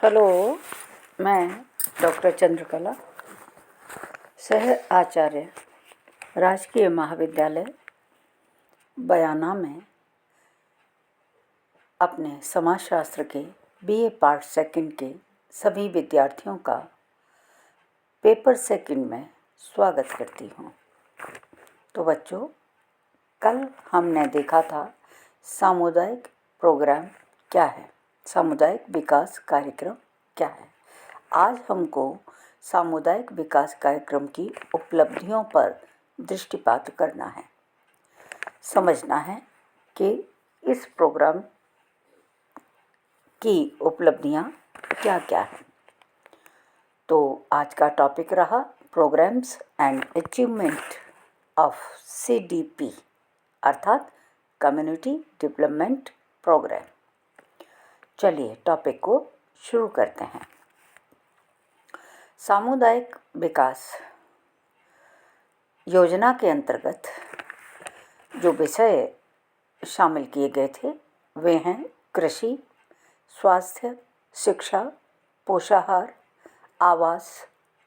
Hello, मैं doctor Chandrakala, सह आचार्य, राजकीय महाविद्यालय बयाना में अपने समाजशास्त्र के बीए पार्ट सेकंड के सभी विद्यार्थियों का पेपर सेकंड में स्वागत करती हूँ। तो बच्चों, कल हमने देखा था सामुदायिक प्रोग्राम क्या है, सामुदायिक विकास कार्यक्रम क्या है। आज हमको सामुदायिक विकास कार्यक्रम की उपलब्धियों पर दृष्टिपात करना है, समझना है कि इस प्रोग्राम की उपलब्धियां क्या क्या हैं। तो आज का टॉपिक रहा programmes and achievement of CDP अर्थात कम्युनिटी डेवलपमेंट प्रोग्राम। चलिए टॉपिक को शुरू करते हैं। सामुदायिक विकास योजना के अंतर्गत जो विषय शामिल किए गए थे वे हैं कृषि, स्वास्थ्य, शिक्षा, पोषाहार, आवास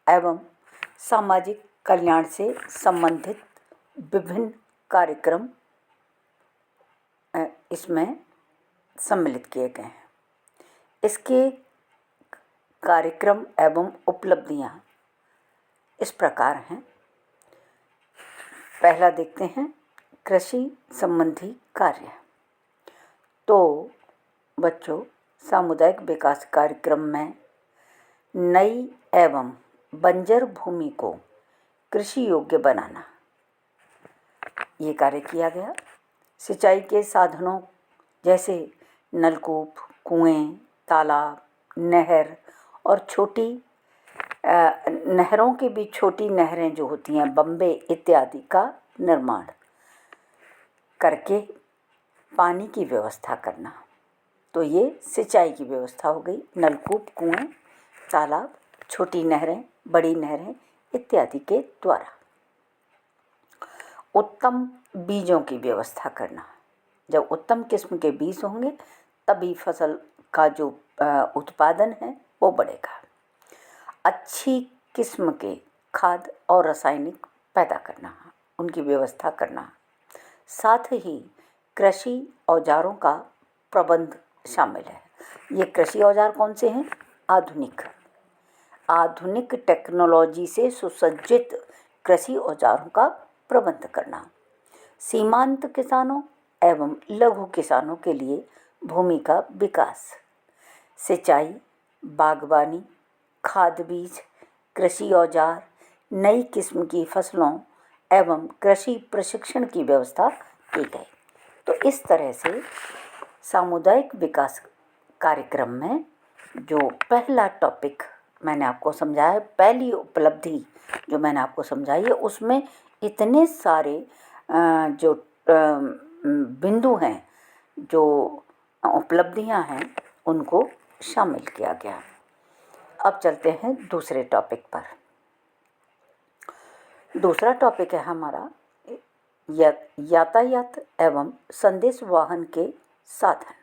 एवं सामाजिक कल्याण से संबंधित विभिन्न कार्यक्रम इसमें सम्मिलित किए गए हैं। इसके कार्यक्रम एवं उपलब्धियां इस प्रकार हैं। पहला देखते हैं कृषि संबंधी कार्य। तो बच्चों, सामुदायिक विकास कार्यक्रम में नई एवं बंजर भूमि को कृषि योग्य बनाना, ये कार्य किया गया। सिंचाई के साधनों जैसे नलकूप, कुएं, तालाब, नहर और छोटी नहरों के भी छोटी नहरें जो होती हैं, बम्बे इत्यादि का निर्माण करके पानी की व्यवस्था करना। तो ये सिंचाई की व्यवस्था हो गई। नलकूप, कुएं, तालाब, छोटी नहरें, बड़ी नहरें इत्यादि के द्वारा। उत्तम बीजों की व्यवस्था करना। जब उत्तम किस्म के बीज होंगे तभी फसल का जो उत्पादन है वो बढ़ेगा। अच्छी किस्म के खाद और रासायनिक पैदा करना, उनकी व्यवस्था करना। साथ ही कृषि औजारों का प्रबंध शामिल है। ये कृषि औजार कौन से हैं? आधुनिक टेक्नोलॉजी से सुसज्जित कृषि औजारों का प्रबंध करना। सीमांत किसानों एवं लघु किसानों के लिए भूमि का विकास। सिंचाई, बागवानी, खाद बीज, कृषि औजार, नई किस्म की फसलों एवं कृषि प्रशिक्षण की व्यवस्था की गई। तो इस तरह से सामुदायिक विकास कार्यक्रम में जो पहला टॉपिक मैंने आपको समझाया है, पहली उपलब्धि जो मैंने आपको समझाई है, उसमें इतने सारे जो बिंदु हैं, जो उपलब्धियां हैं, उनको शामिल किया गया। अब चलते हैं दूसरे टॉपिक पर। दूसरा टॉपिक है हमारा यातायात एवं संदेश वाहन के साधन।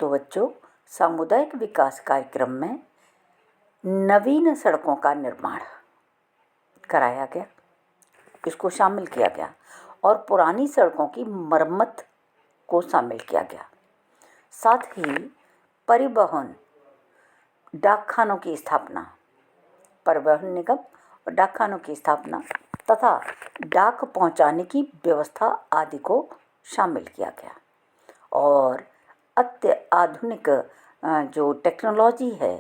तो बच्चों, सामुदायिक विकास कार्यक्रम में नवीन सड़कों का निर्माण कराया गया, इसको शामिल किया गया, और पुरानी सड़कों की मरम्मत को शामिल किया गया। साथ ही परिवहन, डाकखानों की स्थापना, परिवहन निगम और डाकखानों की स्थापना तथा डाक पहुंचाने की व्यवस्था आदि को शामिल किया गया। और अत्याधुनिक जो टेक्नोलॉजी है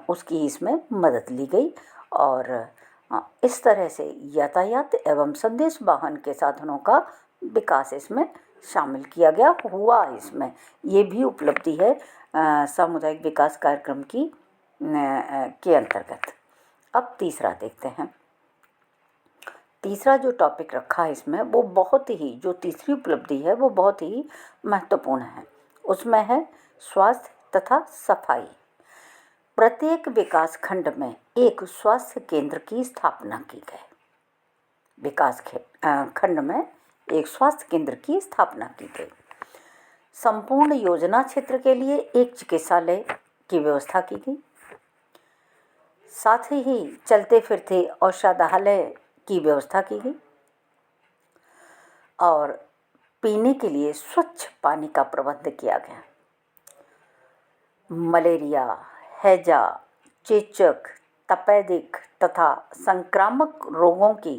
उसकी इसमें मदद ली गई। और इस तरह से यातायात एवं संदेश वाहन के साधनों का विकास इसमें शामिल किया गया हुआ। इसमें ये भी उपलब्धि है सामुदायिक विकास कार्यक्रम की के अंतर्गत। अब तीसरा देखते हैं। तीसरा जो टॉपिक रखा है इसमें, वो बहुत ही, जो तीसरी उपलब्धि है वो बहुत ही महत्वपूर्ण है। उसमें है स्वास्थ्य तथा सफाई। प्रत्येक विकास खंड में एक स्वास्थ्य केंद्र की स्थापना की गई। विकास खंड में एक स्वास्थ्य केंद्र की स्थापना की गई। संपूर्ण योजना क्षेत्र के लिए एक चिकित्सालय की व्यवस्था की गई। साथ ही चलते फिरते औषधालय की व्यवस्था की गई और पीने के लिए स्वच्छ पानी का प्रबंध किया गया। मलेरिया, हैजा, चेचक, तपेदिक तथा संक्रामक रोगों की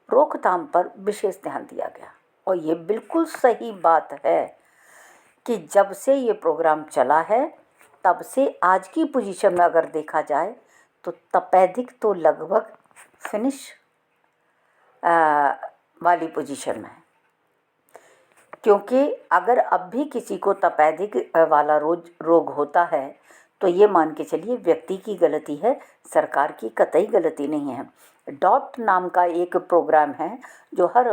रोकथाम पर विशेष ध्यान दिया गया। और ये बिल्कुल सही बात है कि जब से ये प्रोग्राम चला है तब से आज की पोजीशन में अगर देखा जाए तो तपेदिक तो लगभग फिनिश वाली पोजीशन में है। क्योंकि अगर अब भी किसी को तपेदिक वाला रोग होता है तो ये मान के चलिए व्यक्ति की गलती है, सरकार की कतई गलती नहीं है। डॉट नाम का एक प्रोग्राम है जो हर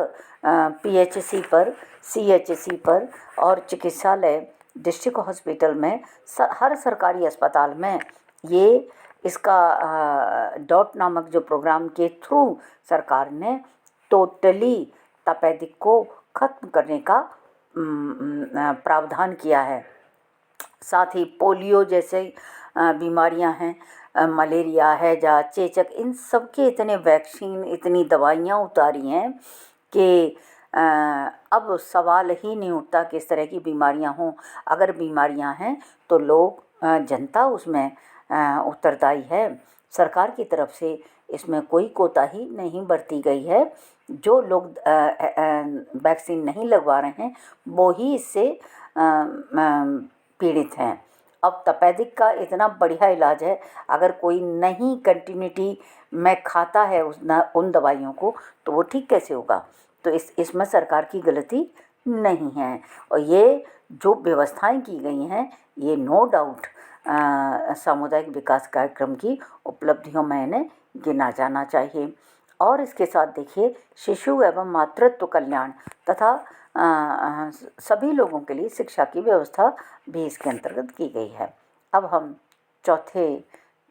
पीएचसी पर, सीएचसी पर और चिकित्सालय डिस्ट्रिक्ट हॉस्पिटल में हर सरकारी अस्पताल में ये इसका डॉट नामक जो प्रोग्राम के थ्रू सरकार ने टोटली तपेदिक को खत्म करने का प्रावधान किया है। साथ ही पोलियो जैसे बीमारियां हैं, मलेरिया, हैजा, चेचक, इन सब के इतने वैक्सीन, इतनी दवाइयां उतारी हैं कि अब सवाल ही नहीं उठता कि इस तरह की बीमारियां हों। अगर बीमारियां हैं तो लोग, जनता उसमें उत्तरदायी है। सरकार की तरफ से इसमें कोई कोताही नहीं बरती गई है। जो लोग वैक्सीन नहीं लगवा रहे हैं वो ही इससे पीड़ित हैं। अब तपेदिक का इतना बढ़िया इलाज है, अगर कोई नहीं कंटिन्यूटी में खाता है उन दवाइयों को तो वो ठीक कैसे होगा। तो इसमें सरकार की गलती नहीं है। और ये जो व्यवस्थाएं की गई हैं ये नो डाउट सामुदायिक विकास कार्यक्रम की उपलब्धियों में इन्हें गिना जाना चाहिए। और इसके साथ देखिए शिशु एवं मातृत्व कल्याण तथा सभी लोगों के लिए शिक्षा की व्यवस्था भी इसके अंतर्गत की गई है। अब हम चौथे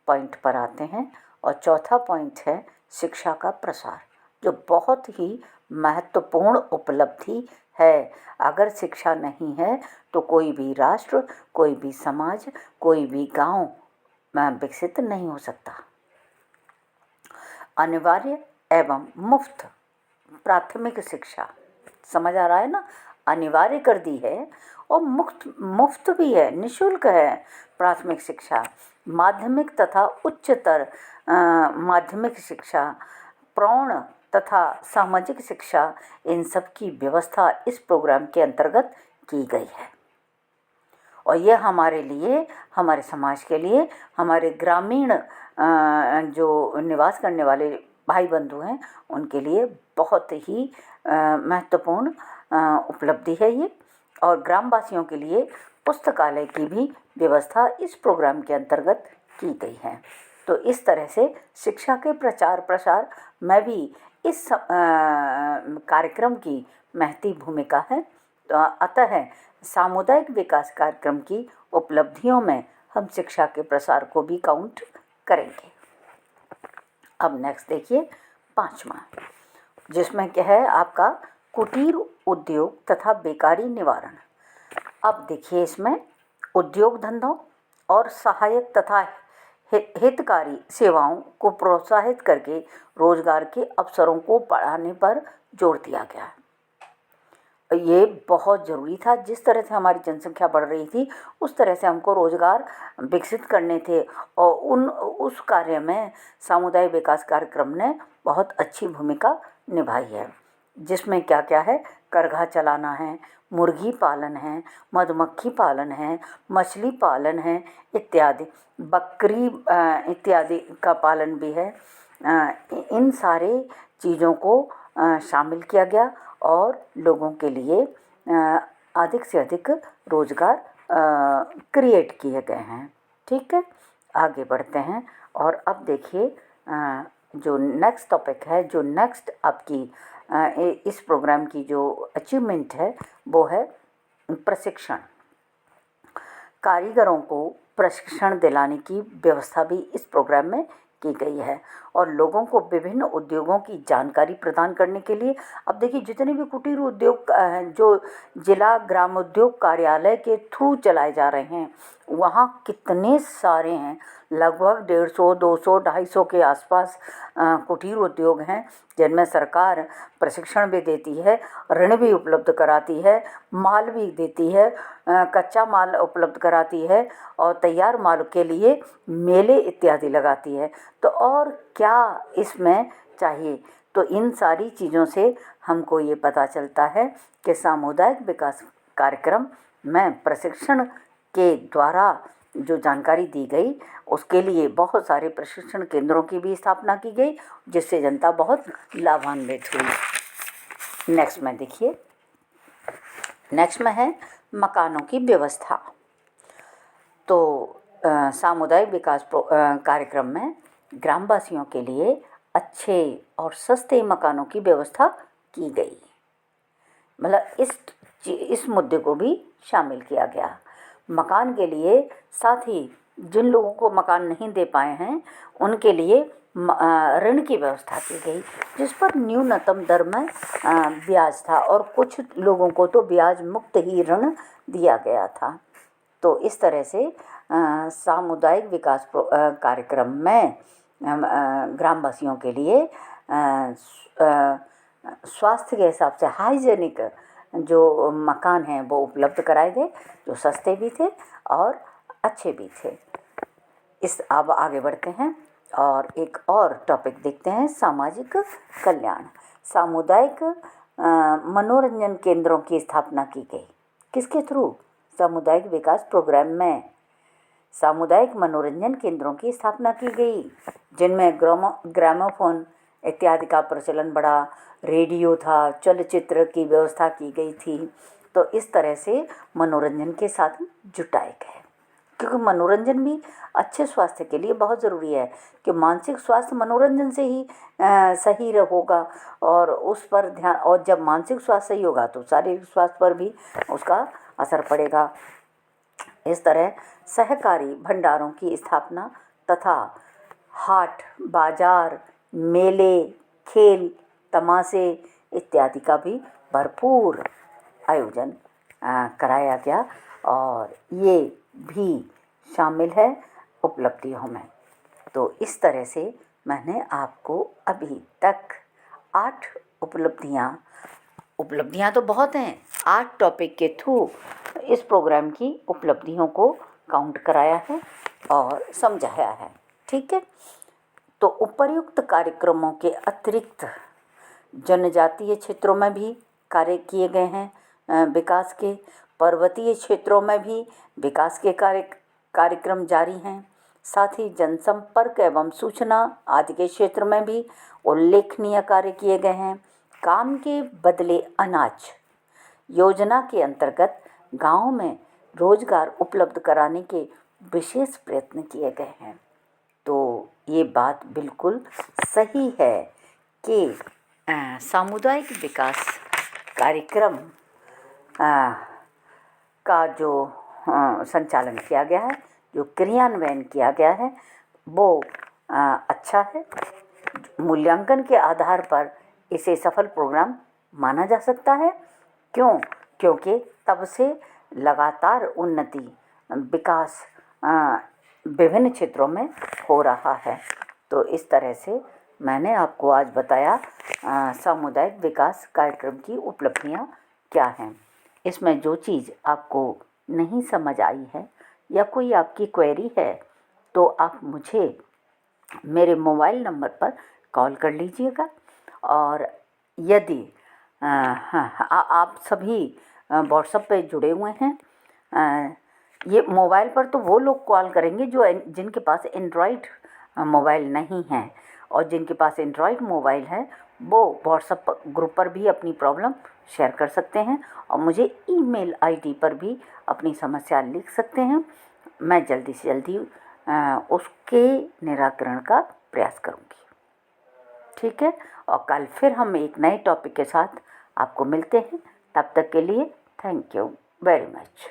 पॉइंट पर आते हैं और चौथा पॉइंट है शिक्षा का प्रसार, जो बहुत ही महत्वपूर्ण उपलब्धि है। अगर शिक्षा नहीं है तो कोई भी राष्ट्र, कोई भी समाज, कोई भी गांव विकसित नहीं हो सकता। अनिवार्य एवं मुफ्त प्राथमिक शिक्षा, समझ आ रहा है ना, अनिवार्य कर दी है और मुफ्त भी है, निःशुल्क है प्राथमिक शिक्षा। माध्यमिक तथा उच्चतर माध्यमिक शिक्षा, प्रौढ़ तथा सामाजिक शिक्षा, इन सब की व्यवस्था इस प्रोग्राम के अंतर्गत की गई है। और यह हमारे लिए, हमारे समाज के लिए, हमारे ग्रामीण जो निवास करने वाले भाई बंधु हैं उनके लिए बहुत ही महत्वपूर्ण उपलब्धि है ये। और ग्रामवासियों के लिए पुस्तकालय की भी व्यवस्था इस प्रोग्राम के अंतर्गत की गई है। तो इस तरह से शिक्षा के प्रचार प्रसार में भी इस कार्यक्रम की महती भूमिका है। तो अतः सामुदायिक विकास कार्यक्रम की उपलब्धियों में हम शिक्षा के प्रसार को भी काउंट करेंगे। अब नेक्स्ट देखिए पांचवा, जिसमें क्या है आपका कुटीर उद्योग तथा बेकारी निवारण। अब देखिए इसमें उद्योग धंधों और सहायक तथा हितकारी सेवाओं को प्रोत्साहित करके रोजगार के अवसरों को बढ़ाने पर जोर दिया गया। ये बहुत ज़रूरी था। जिस तरह से हमारी जनसंख्या बढ़ रही थी उस तरह से हमको रोज़गार विकसित करने थे और उस कार्य में सामुदायिक विकास कार्यक्रम ने बहुत अच्छी भूमिका निभाई है। जिसमें क्या क्या है, करघा चलाना है, मुर्गी पालन है, मधुमक्खी पालन है, मछली पालन है इत्यादि, बकरी इत्यादि का पालन भी है। इन सारे चीज़ों को शामिल किया गया और लोगों के लिए अधिक से अधिक रोज़गार क्रिएट किए गए हैं। ठीक है, आगे बढ़ते हैं। और अब देखिए जो नेक्स्ट टॉपिक है, जो नेक्स्ट आपकी इस प्रोग्राम की जो अचीवमेंट है वो है प्रशिक्षण। कारीगरों को प्रशिक्षण दिलाने की व्यवस्था भी इस प्रोग्राम में की गई है और लोगों को विभिन्न उद्योगों की जानकारी प्रदान करने के लिए, अब देखिए जितने भी कुटीर उद्योग जो जिला ग्राम उद्योग कार्यालय के थ्रू चलाए जा रहे हैं वहाँ कितने सारे हैं, लगभग 150, 200, 250 के आसपास कुटीर उद्योग हैं जिनमें सरकार प्रशिक्षण भी देती है, ऋण भी उपलब्ध कराती है, माल भी देती है, कच्चा माल उपलब्ध कराती है और तैयार माल के लिए मेले इत्यादि लगाती है। तो और क्या इसमें चाहिए। तो इन सारी चीज़ों से हमको ये पता चलता है कि सामुदायिक विकास कार्यक्रम में प्रशिक्षण के द्वारा जो जानकारी दी गई, उसके लिए बहुत सारे प्रशिक्षण केंद्रों की भी स्थापना की गई, जिससे जनता बहुत लाभान्वित हुई। नेक्स्ट में देखिए, नेक्स्ट में है मकानों की व्यवस्था। तो सामुदायिक विकास कार्यक्रम में ग्रामवासियों के लिए अच्छे और सस्ते मकानों की व्यवस्था की गई। मतलब इस मुद्दे को भी शामिल किया गया। मकान के लिए, साथ ही जिन लोगों को मकान नहीं दे पाए हैं उनके लिए ऋण की व्यवस्था की गई, जिस पर न्यूनतम दर में ब्याज था और कुछ लोगों को तो ब्याज मुक्त ही ऋण दिया गया था। तो इस तरह से सामुदायिक विकास कार्यक्रम में ग्रामवासियों के लिए स्वास्थ्य के हिसाब से हाइजेनिक जो मकान हैं वो उपलब्ध कराए गए, जो सस्ते भी थे और अच्छे भी थे। अब आगे बढ़ते हैं और एक और टॉपिक देखते हैं, सामाजिक कल्याण। सामुदायिक मनोरंजन केंद्रों की स्थापना की गई। किसके थ्रू? सामुदायिक विकास प्रोग्राम में सामुदायिक मनोरंजन केंद्रों की स्थापना की गई, जिनमें ग्रामोफोन इत्यादि का प्रचलन बढ़ा, रेडियो था, चलचित्र की व्यवस्था की गई थी। तो इस तरह से मनोरंजन के साथ जुटाए गए, क्योंकि मनोरंजन भी अच्छे स्वास्थ्य के लिए बहुत ज़रूरी है कि मानसिक स्वास्थ्य मनोरंजन से ही सही होगा और उस पर ध्यान, और जब मानसिक स्वास्थ्य सही होगा तो शारीरिक स्वास्थ्य पर भी उसका असर पड़ेगा। इस तरह सहकारी भंडारों की स्थापना तथा हाट, बाजार, मेले, खेल, तमाशे इत्यादि का भी भरपूर आयोजन कराया गया और ये भी शामिल है उपलब्धियों में। तो इस तरह से मैंने आपको अभी तक 8 उपलब्धियां तो बहुत हैं, 8 टॉपिक के थ्रू इस प्रोग्राम की उपलब्धियों को काउंट कराया है और समझाया है। ठीक है। तो उपर्युक्त कार्यक्रमों के अतिरिक्त जनजातीय क्षेत्रों में भी कार्य किए गए हैं विकास के, पर्वतीय क्षेत्रों में भी विकास के कार्यक्रम जारी हैं। साथ ही जनसंपर्क एवं सूचना आदि के क्षेत्र में भी उल्लेखनीय कार्य किए गए हैं। काम के बदले अनाज योजना के अंतर्गत गांव में रोजगार उपलब्ध कराने के विशेष प्रयत्न किए गए हैं। तो ये बात बिल्कुल सही है कि सामुदायिक विकास कार्यक्रम का जो संचालन किया गया है, जो क्रियान्वयन किया गया है, वो अच्छा है। मूल्यांकन के आधार पर इसे सफल प्रोग्राम माना जा सकता है। क्यों? क्योंकि तब से लगातार उन्नति, विकास विभिन्न क्षेत्रों में हो रहा है। तो इस तरह से मैंने आपको आज बताया सामुदायिक विकास कार्यक्रम की उपलब्धियां क्या हैं। इसमें जो चीज़ आपको नहीं समझ आई है या कोई आपकी क्वेरी है तो आप मुझे मेरे मोबाइल नंबर पर कॉल कर लीजिएगा। और यदि आप सभी व्हाट्सएप पे जुड़े हुए हैं, ये मोबाइल पर तो वो लोग कॉल करेंगे जो जिनके पास एंड्रॉयड मोबाइल नहीं है, और जिनके पास एंड्रॉयड मोबाइल है वो व्हाट्सएप ग्रुप पर भी अपनी प्रॉब्लम शेयर कर सकते हैं और मुझे ईमेल आईडी पर भी अपनी समस्या लिख सकते हैं। मैं जल्दी से जल्दी उसके निराकरण का प्रयास करूँगी। ठीक है। और कल फिर हम एक नए टॉपिक के साथ आपको मिलते हैं। तब तक के लिए थैंक यू वेरी मच।